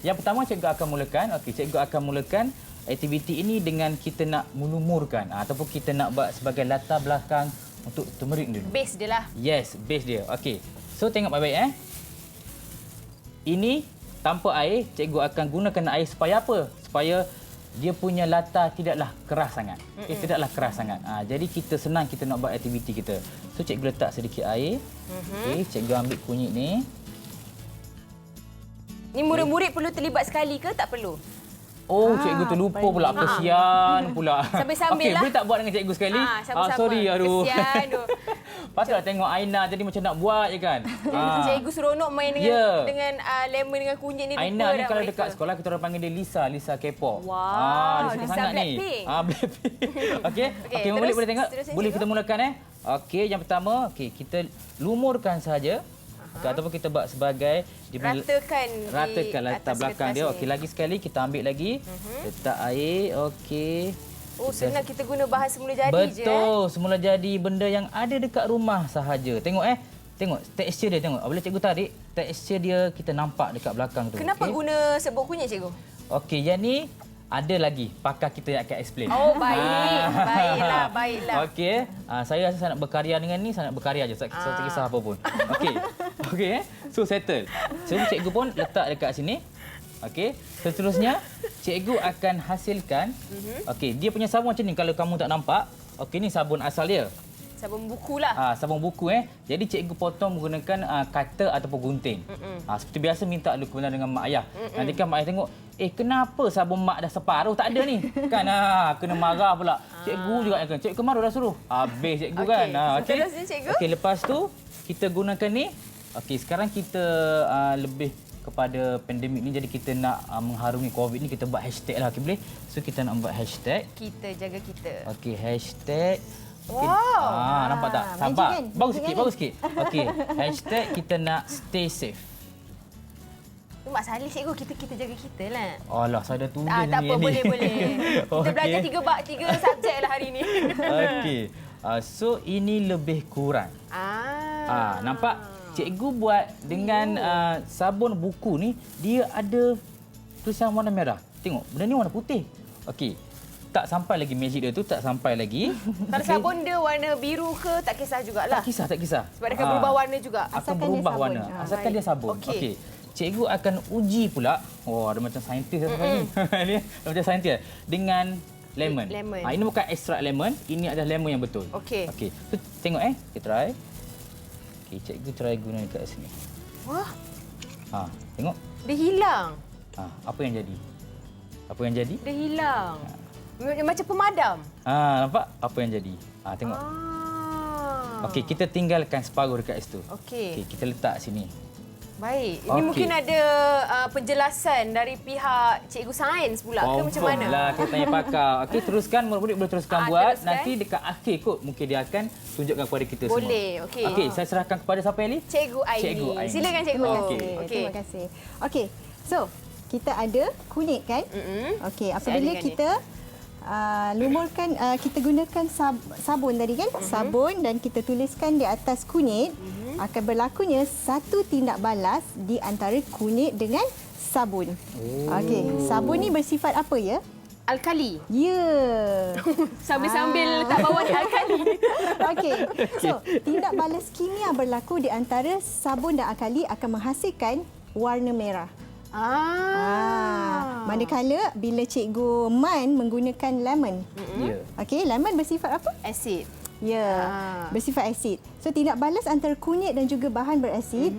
yang pertama cikgu akan mulakan. Okey, cikgu akan mulakan aktiviti ini dengan kita nak melumurkan ataupun kita nak buat sebagai latar belakang untuk turmeric dulu. Base dia lah. Yes, base dia. Okey. So tengok baik-baik Ini tanpa air, cikgu akan gunakan air supaya apa? Supaya dia punya latar tidaklah keras sangat. Okay, tidaklah keras sangat. Jadi kita senang kita nak buat aktiviti kita. So cikgu letak sedikit air. Okey, cikgu ambil kunyit ni. Ni murid-murid perlu terlibat sekali ke tak perlu? Oh, cikgu terlupa pula. Kesian pula. Sambil-sambil Okey, lah. boleh tak buat dengan cikgu sekali? Sama-sama. Sorry, aduh. Kesian tu. Patutlah tengok Aina tadi macam nak buat je kan. Cikgu seronok main dengan Ya. dengan lemon dengan kunyit ni. Aina lupa ni dah kalau mereka. dekat sekolah kita orang panggil dia Lisa K-pop. Wow, dia suka Lisa sangat Blackpink. ni. Blackpink. Okey. Okey, terus boleh tengok. seterusnya, Boleh cikgu. kita mulakan Okey, yang pertama, okey, kita lumurkan saja. Okay, ataupun kita buat sebagai Ratakan ratakan di latar atas belakang kertas dia. ni. Okey, lagi sekali kita ambil lagi. Letak air. Okey. Oh, senang kita guna bahan semula jadi je. Betul, semula jadi benda yang ada dekat rumah sahaja. Tengok tengok tekstur dia tengok. Apabila cikgu tarik, tekstur dia kita nampak dekat belakang tu. Kenapa okey? guna serbuk kunyit, cikgu? Okey, yang ni ada lagi pakar kita yang akan explain. Oh, baik. Baiklah. Okey, saya rasa saya nak berkarya dengan ni, saya nak berkarya je. Saya tak kisah apa pun. Okey. Okey, so settle. So cikgu pun letak dekat sini. Okey, seterusnya cikgu akan hasilkan. Okey, dia punya sabun macam ni kalau kamu tak nampak. Okey, ni sabun asal dia. Sabun buku lah. Sabun buku Jadi cikgu potong menggunakan cutter ataupun gunting. Seperti biasa minta dulu kebenaran dengan mak ayah. Nanti kan mak ayah tengok, kenapa sabun mak dah separuh tak ada ni? Kan kena marah pula. Cikgu juga akan. Cikgu kemaru dah suruh. Habis cikgu kan. Okey. Seterusnya, cikgu. Okey, lepas tu kita gunakan ni. Okey, sekarang kita lebih kepada pandemik ni, jadi kita nak mengharungi COVID ni, kita buat hashtag lah. Okay, boleh? So kita nak buat hashtag. Kita jaga kita. Okey, hashtag. Okay. Wow. Nampak tak? magic Nampak? kan? Bagus Magic sikit, kan? bagus sikit. Okey, hashtag kita nak stay safe. Tu Mak Salih, cikgu, kita jaga kita lah. Alah, saya dah tulis Tak ni. apa, boleh. Kita Okey. belajar tiga subjek lah hari ni. Okey. So ini lebih kurang. Nampak? Cikgu buat dengan sabun buku ni, dia ada tulisan warna merah. Tengok, benda ni warna putih. Okey. Tak sampai lagi magic dia tu, tak sampai lagi. Kalau sabun dia warna biru ke, tak kisah jugalah. Tak kisah. Sebab dia akan berubah warna juga. Akan Asalkan dia berubah sabun. warna. Asalkan dia sabun. Okey. Okey. Cikgu akan uji pula. Oh, ada macam saintis ni. Ni macam saintis. Dengan lemon. Ini bukan ekstrak lemon, ini adalah lemon yang betul. Okey. Okey. So, tengok kita try. Okey, cikgu try guna dekat sini. Wah, Tengok. dia hilang. Apa yang jadi? Apa yang jadi? Dia hilang. Macam pemadam. Nampak apa yang jadi? Tengok. Okey, kita tinggalkan separuh dekat situ. Okey. Okey, kita letak sini. Baik. Ini Okey. mungkin ada penjelasan dari pihak cikgu sains pula ke macam mana? Lah, kita tanya pakar. Okey, teruskan. Murid-murid boleh teruskan buat. teruskan. Nanti dekat akhir kot mungkin dia akan tunjukkan kepada kita semua. Boleh, okey. Okey, saya serahkan kepada siapa, Eli? Cikgu Aini. Cikgu Aini. Silakan, cikgu. Okey. Okey. Terima kasih. Okey. So, kita ada kunyit kan? Okey, apabila adkan kita lumurkan, kita gunakan sabun tadi kan? Sabun dan kita tuliskan di atas kunyit, akan berlakunya satu tindak balas di antara kunyit dengan sabun. Okey, sabun ni bersifat apa ya? Alkali. Ya. Sambil-sambil letak bawah ni alkali. Okey. So, tindak balas kimia berlaku di antara sabun dan alkali akan menghasilkan warna merah. Manakala bila Cikgu Man menggunakan lemon. Ya. Okey, lemon bersifat apa? Asid. Ya, bersifat asid. So tidak balas antara kunyit dan juga bahan berasid,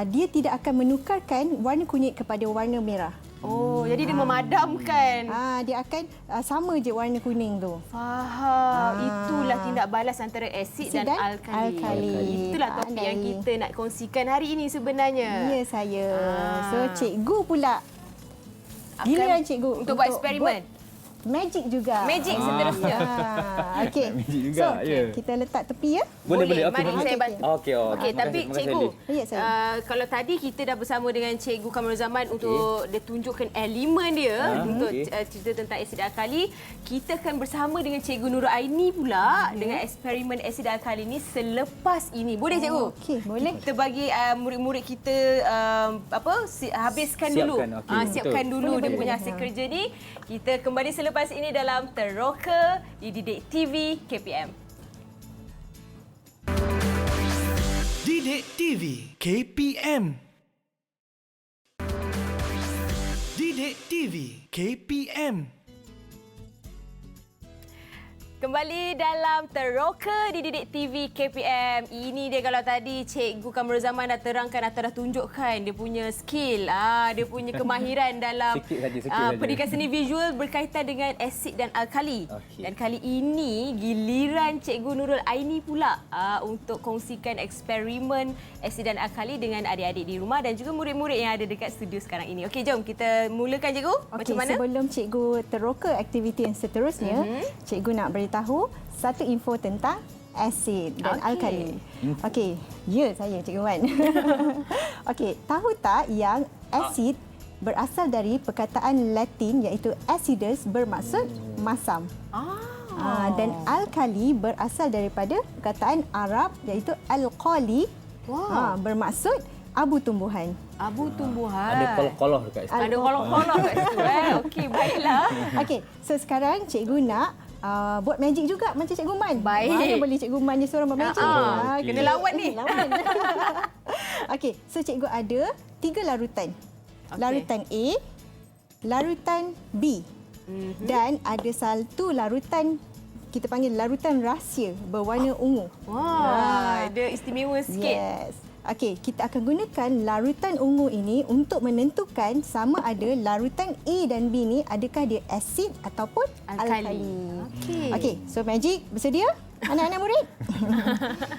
dia tidak akan menukarkan warna kunyit kepada warna merah. Oh, jadi dia memadamkan. Dia akan sama je warna kuning tu. Faham. Itulah tindak balas antara asid dan alkali. Itulah topik yang kita nak kongsikan hari ini sebenarnya. Ya, saya. So cikgu pula. Giliran cikgu untuk buat eksperimen. Magic juga. Magic seterusnya. Okey. Magic juga, So, ya. kita letak tepi ya. Boleh. Okey, Mari saya bantu. Okey, Okey, tapi terima kasih, cikgu, Eli. Ya, saya. kalau tadi kita dah bersama dengan Cikgu Kamarul Zaman untuk dia tunjukkan elemen dia untuk cerita tentang asid alkali, kita akan bersama dengan Cikgu Nurul Aini pula dengan eksperimen asid alkali ni selepas ini. Boleh, Cikgu? Okey, boleh. Kita bagi murid-murid kita habiskan dulu. Siapkan, okey. Siapkan Betul. dulu dia Boleh. punya hasil kerja ni. Kita kembali selepas ini dalam Teroka di Didik TV KPM. Didik TV KPM. Didik TV KPM. Kembali dalam Teroka di Didik TV KPM. Ini dia kalau tadi Cikgu Kamrul Zaman dah terangkan atau dah tunjukkan dia punya skill, dia punya kemahiran dalam Sikit saja. pendidikan seni visual berkaitan dengan asid dan alkali. Okey. Dan kali ini giliran Cikgu Nurul Aini pula untuk kongsikan eksperimen asid dan alkali dengan adik-adik di rumah dan juga murid-murid yang ada dekat studio sekarang ini. Okey, jom kita mulakan Cikgu. Macam mana? Sebelum cikgu teroka aktiviti yang seterusnya, cikgu nak beritahu satu info tentang asid dan alkali. Okey, ya saya Cikgu Wan. Okey, tahu tak yang asid berasal dari perkataan Latin iaitu acidus bermaksud masam. Dan alkali berasal daripada perkataan Arab iaitu alqali bermaksud abu tumbuhan. Abu tumbuhan. Ada koloh-koloh dekat situ. Ada kolong-kolong kat situ. Okey, baiklah. Okey, so sekarang cikgu nak buat magic juga macam Cikgu Man. Baik. Mana boleh Cikgu Man je seorang buat magic. Kena lawan ni. Lawan. Okey, so cikgu ada 3 larutan. Larutan A, larutan B. Dan ada satu larutan kita panggil larutan rahsia berwarna ungu. Wah, dia istimewa sikit. Yes. Okey, kita akan gunakan larutan ungu ini untuk menentukan sama ada larutan A dan B ni adakah dia asid ataupun alkali. Okey, so magic bersedia? Anak-anak murid?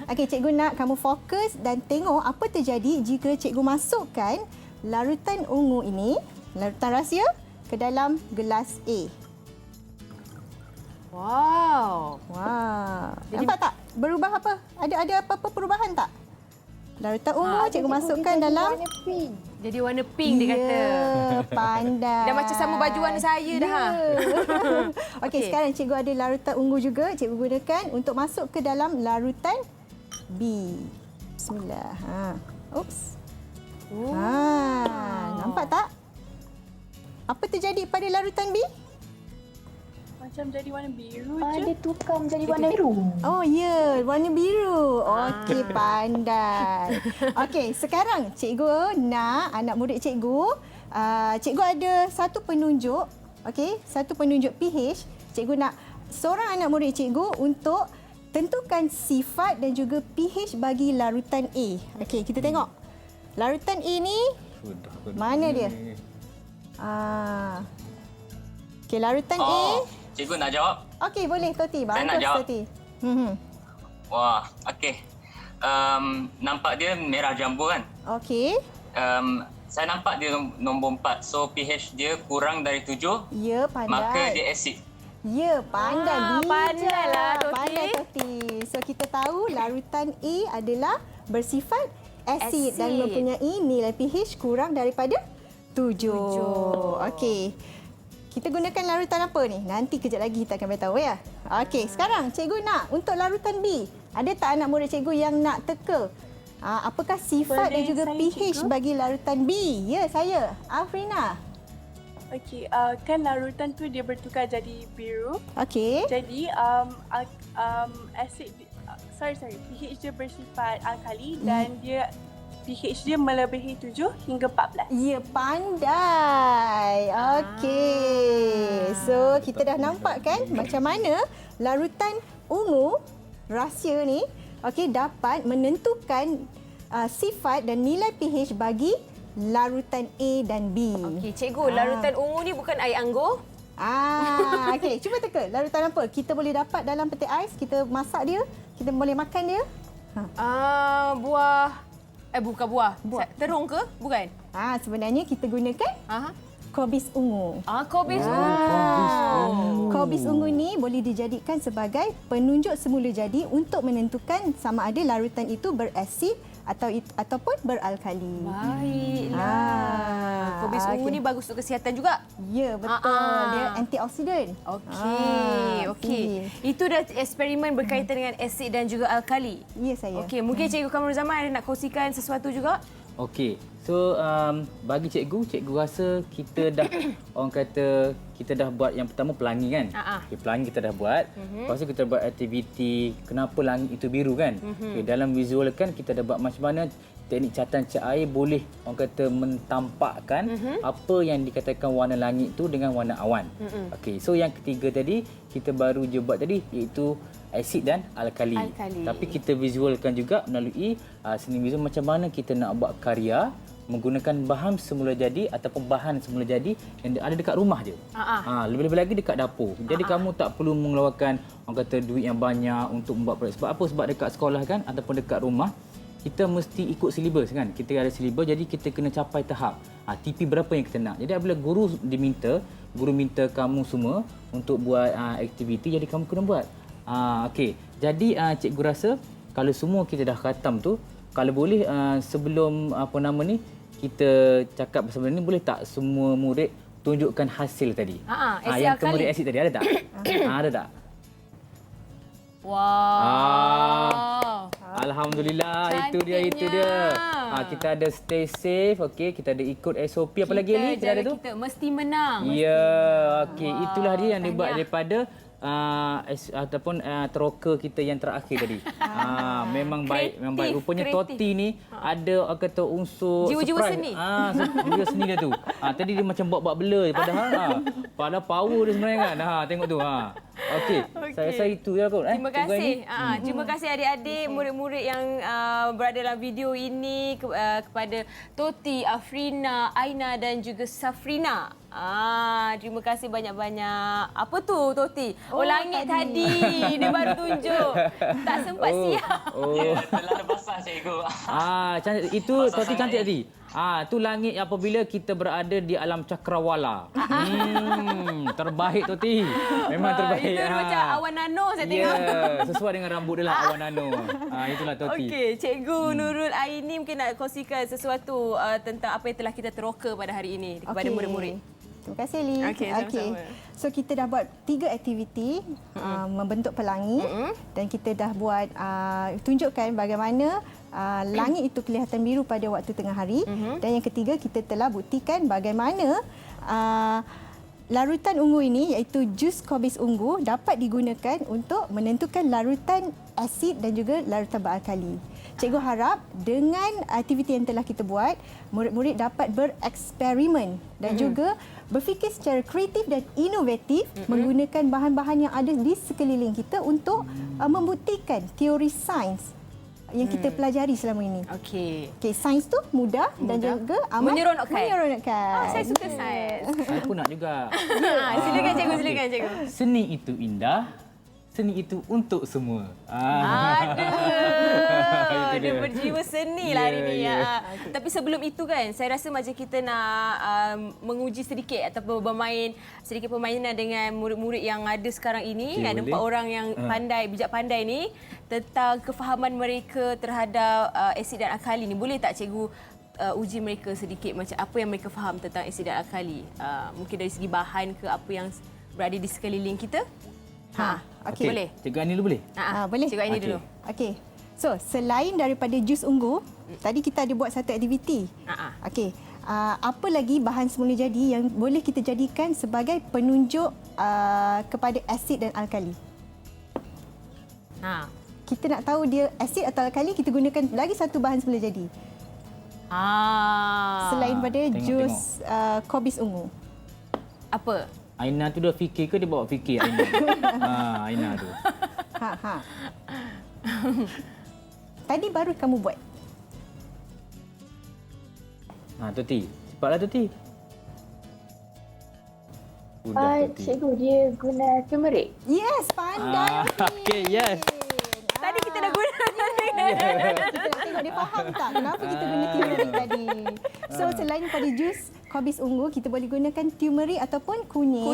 Okey, cikgu nak kamu fokus dan tengok apa terjadi jika cikgu masukkan larutan ungu ini, larutan rahsia, ke dalam gelas A. Wow. Nampak tak? Berubah apa? Ada apa-apa perubahan tak? Larutan ungu cikgu masukkan dalam warna pink. Jadi warna pink dia kata. Pandai. Dah macam sama baju warna saya dah. Okey, sekarang cikgu ada larutan ungu juga. Cikgu gunakan untuk masuk ke dalam larutan B. Bismillah. Oops. Nampak tak? Apa terjadi pada larutan B? Macam jadi warna biru je. Dia tukar menjadi warna biru. Oh ya, warna biru. Okey, pandai. Okey, sekarang cikgu nak anak murid cikgu, cikgu ada satu penunjuk, okey, satu penunjuk pH. Cikgu nak seorang anak murid cikgu untuk tentukan sifat dan juga pH bagi larutan A. Okey, kita tengok. Larutan A ni mana dia? Okey, larutan A. Cikgu nak jawab? Okey, boleh Toti. Saya nak Bagus jawab. Toti. Wah, okey. Nampak dia merah jambu kan? Okey. Saya nampak dia nombor 4. So pH dia kurang dari 7. Ya, pandai. Maka dia asid. Ya, pandai. Bijak. pandailah, Toti. Pandai Toti. So kita tahu larutan A adalah bersifat asid dan mempunyai nilai pH kurang daripada 7. Okey. Kita gunakan larutan apa ni? Nanti kejap lagi kita akan beritahu ya. Okey, sekarang cikgu nak untuk larutan B. Ada tak anak murid cikgu yang nak teka? Apakah sifat dan Boleh juga saya, pH cikgu? bagi larutan B? Ya, saya. Afrina. Okey, kan larutan tu dia bertukar jadi biru. Okey. Jadi asid pH dia bersifat alkali dan dia pH dia melebihi 7 hingga 14. Ya, pandai. Okey. So, kita dah nampak kan macam mana larutan ungu rahsia ni dapat menentukan sifat dan nilai pH bagi larutan A dan B. Okey, cikgu, larutan ungu ni bukan air anggur? Okey, cuba teka. Larutan apa? Kita boleh dapat dalam peti ais, kita masak dia, kita boleh makan dia. Buah. Bukan buah. Terung ke? Bukan? Sebenarnya kita gunakan kobis ungu. Kobis ungu. Kobis ungu ni boleh dijadikan sebagai penunjuk semula jadi untuk menentukan sama ada larutan itu berasid ataupun beralkali. Baiklah. Kobis ungu ni bagus untuk kesihatan juga? Ya, betul. Dia antioksidan. Okey. Itu dah eksperimen berkaitan dengan asid dan juga alkali. Ya, saya. Okey, mungkin Cikgu Kamrul Zaman ada nak kongsikan sesuatu juga? Okey. So bagi cikgu rasa kita dah orang kata kita dah buat yang pertama pelangi kan. Okay, pelangi kita dah buat. Lepas tu kita buat aktiviti kenapa langit itu biru kan. Okay, dalam visual kan kita dah buat macam mana teknik catatan cat air boleh orang kata mentampakkan apa yang dikatakan warna langit tu dengan warna awan. Okey, so yang ketiga tadi kita baru je buat tadi iaitu asid dan alkali. Tapi kita visualkan juga melalui seni visual macam mana kita nak buat karya menggunakan bahan semula jadi ataupun bahan semula jadi yang ada dekat rumah je. Lebih-lebih lagi dekat dapur. Jadi kamu tak perlu mengeluarkan orang kata duit yang banyak untuk membuat produk. Sebab apa? Sebab dekat sekolah kan ataupun dekat rumah kita mesti ikut silibus kan. Kita ada silibus jadi kita kena capai tahap. TP berapa yang kita nak. Jadi apabila guru minta kamu semua untuk buat aktiviti jadi kamu kena buat. Okey. Jadi cikgu rasa kalau semua kita dah khatam tu, kalau boleh sebelum kita cakap pasal benda ni, boleh tak semua murid tunjukkan hasil tadi? Yang kemudian asid tadi ada tak? Ada tak? Wow. Alhamdulillah, itu dia. Kita ada stay safe, okey, kita ada ikut SOP. Apa lagi Eli? Kita ada tu? Kita mesti menang. Ya, okey, itulah dia yang dibuat daripada ataupun teroka kita yang terakhir tadi. Memang baik, memang baik. Rupanya Toti ni ada kata unsur jiwa-jiwa seni. Jiwa seni dia tu. Tadi dia macam buat blur padahal power dia sebenarnya kan. Tengok tu. Okey. Saya rasa itu ya kot. Terima kasih. Terima kasih adik-adik, murid-murid yang berada dalam video ini, kepada Toti, Afrina, Aina dan juga Safrina. Terima kasih banyak-banyak. Apa tu Toti? Langit tadi dia baru tunjuk. Tak sempat siap. Terlalu basah cikgu. Cantik. Itu Toti cantik tadi. Tu langit apabila kita berada di alam cakrawala. Terbaik Toti. Memang terbaik. Itu macam awan nano saya tengok. Sesuai dengan rambut dia lah awan nano. Itulah Toti. Okey, Cikgu Nurul Aini mungkin nak kongsikan sesuatu tentang apa yang telah kita teroka pada hari ini kepada murid-murid. Terima kasih Li. Okey, sama-sama. So kita dah buat 3 aktiviti membentuk pelangi dan kita dah buat tunjukkan bagaimana langit itu kelihatan biru pada waktu tengah hari dan yang ketiga kita telah buktikan bagaimana larutan ungu ini iaitu jus kobis ungu dapat digunakan untuk menentukan larutan asid dan juga larutan beralkali. Cikgu harap dengan aktiviti yang telah kita buat, murid-murid dapat bereksperimen dan juga berfikir secara kreatif dan inovatif menggunakan bahan-bahan yang ada di sekeliling kita untuk membuktikan teori sains yang kita pelajari selama ini. Okey, sains tu mudah dan juga amat menyeronokkan. Saya suka sains. Saya pun nak juga. Silakan cikgu, silakan cikgu. Seni itu indah. Seni itu untuk semua. Dia berjiwa seni lah hari ni. Tapi sebelum itu kan, saya rasa macam kita nak menguji sedikit ataupun bermain sedikit permainan dengan murid-murid yang ada sekarang ini. Ada 4 orang yang bijak pandai ni, tentang kefahaman mereka terhadap asid dan alkali ni. Boleh tak cikgu uji mereka sedikit macam apa yang mereka faham tentang asid dan alkali? Mungkin dari segi bahan ke apa yang berada di sekeliling kita? Okey. Boleh. Cikgu Ani dulu boleh? Boleh. Cikgu Aini dulu. Okey. So, selain daripada jus ungu, tadi kita ada buat satu aktiviti. Okey. Apa lagi bahan semula jadi yang boleh kita jadikan sebagai penunjuk kepada asid dan alkali? Kita nak tahu dia asid atau alkali, kita gunakan lagi satu bahan semula jadi. Selain pada jus kobis ungu. Apa? Aina tu dah fikir ke dia bawa fikir Aina? Aina tu. Tadi baru kamu buat. Toti. Cepatlah Toti. Cikgu, dia guna turmeric. Yes, pandai. Okey, yes. Tadi kita dah guna. Kita nak tengok dia faham tak kenapa kita guna turmeric tadi. So selain pada jus kobis ungu, kita boleh gunakan turmeric ataupun kunyit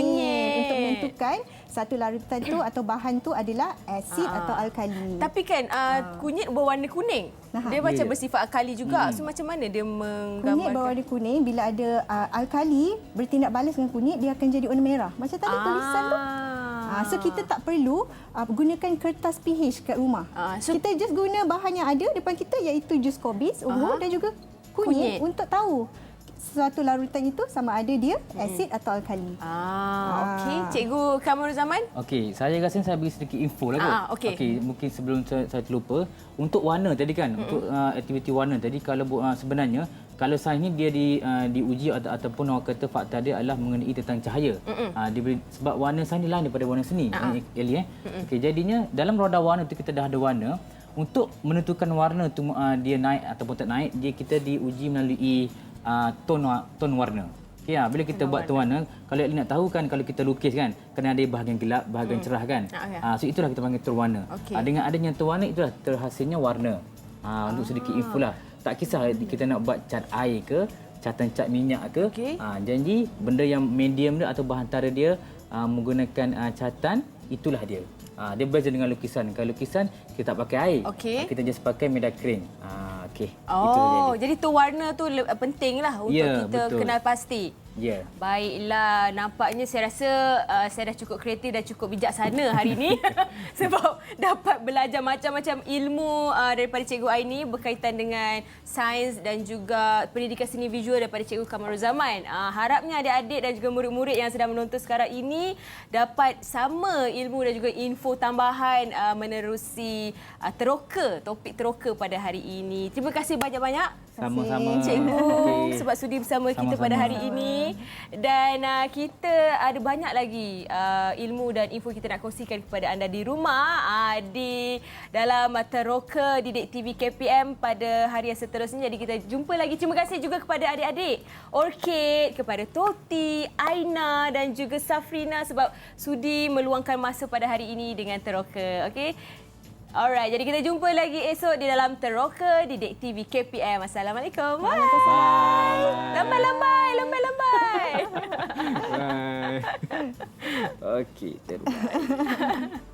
untuk menentukan satu larutan tu atau bahan tu adalah asid atau alkali. Tapi kan kunyit berwarna kuning. Dia macam bersifat alkali juga. So macam mana dia menggambarkan? Kunyit berwarna kuning, bila ada alkali bertindak balas dengan kunyit, dia akan jadi warna merah. Macam tadi tulisan tu. So kita tak perlu gunakan kertas pH kat rumah. Kita just guna bahan yang ada depan kita iaitu jus kobis ungu dan juga kunyit untuk tahu sesuatu larutan itu sama ada dia asid atau alkali. Okey. Cikgu Kamaruzaman? Okey, saya rasa saya bagi sedikit info lah kot. okey. Mungkin sebelum saya terlupa, untuk warna tadi kan, untuk aktiviti warna tadi, kalau sebenarnya kalau sains ni dia diuji ataupun orang kata fakta dia adalah mengenai tentang cahaya. Sebab warna sains ni lain daripada warna seni. Ellie. Okey, jadinya dalam roda warna tu kita dah ada warna. Untuk menentukan warna tu dia naik ataupun tak naik, kita diuji melalui ton warna. Ya, bila kita buat ton warna, kalau Ellie nak tahu kan, kalau kita lukis kan, kena ada bahagian gelap, bahagian cerah kan. So itulah kita panggil ton warna. Dengan adanya ton warna itulah terhasilnya warna. Untuk sedikit info lah. Tak kisah kita nak buat cat air ke, catan cat minyak ke. Janji benda yang medium dia atau bahan antara dia menggunakan catan, itulah dia. Dia berbeza dengan lukisan. Kalau lukisan kita tak pakai air. Kita just pakai media kering. Okey. Jadi tu warna tu pentinglah untuk kita betul. kenal pasti. Ya. Baiklah, nampaknya saya rasa saya dah cukup kreatif dan cukup bijaksana hari ini sebab dapat belajar macam-macam ilmu daripada Cikgu Aini berkaitan dengan sains dan juga pendidikan seni visual daripada Cikgu Kamaruzaman. Harapnya adik-adik dan juga murid-murid yang sedang menonton sekarang ini dapat sama ilmu dan juga info tambahan menerusi topik teroka pada hari ini. Terima kasih banyak-banyak. Sama-sama. Cikgu sebab sudi bersama kita pada hari ini. Dan kita ada banyak lagi ilmu dan info kita nak kongsikan kepada anda di rumah di dalam Teroka Didik TV KPM pada hari yang seterusnya. Jadi kita jumpa lagi. Terima kasih juga kepada adik-adik Orchid, kepada Toti, Aina dan juga Safrina sebab sudi meluangkan masa pada hari ini dengan Teroka. Okey. Alright, jadi kita jumpa lagi esok di dalam Teroka Didik TV KPM. Assalamualaikum. Bye. Lambai. Bye. Okey, terima kasih.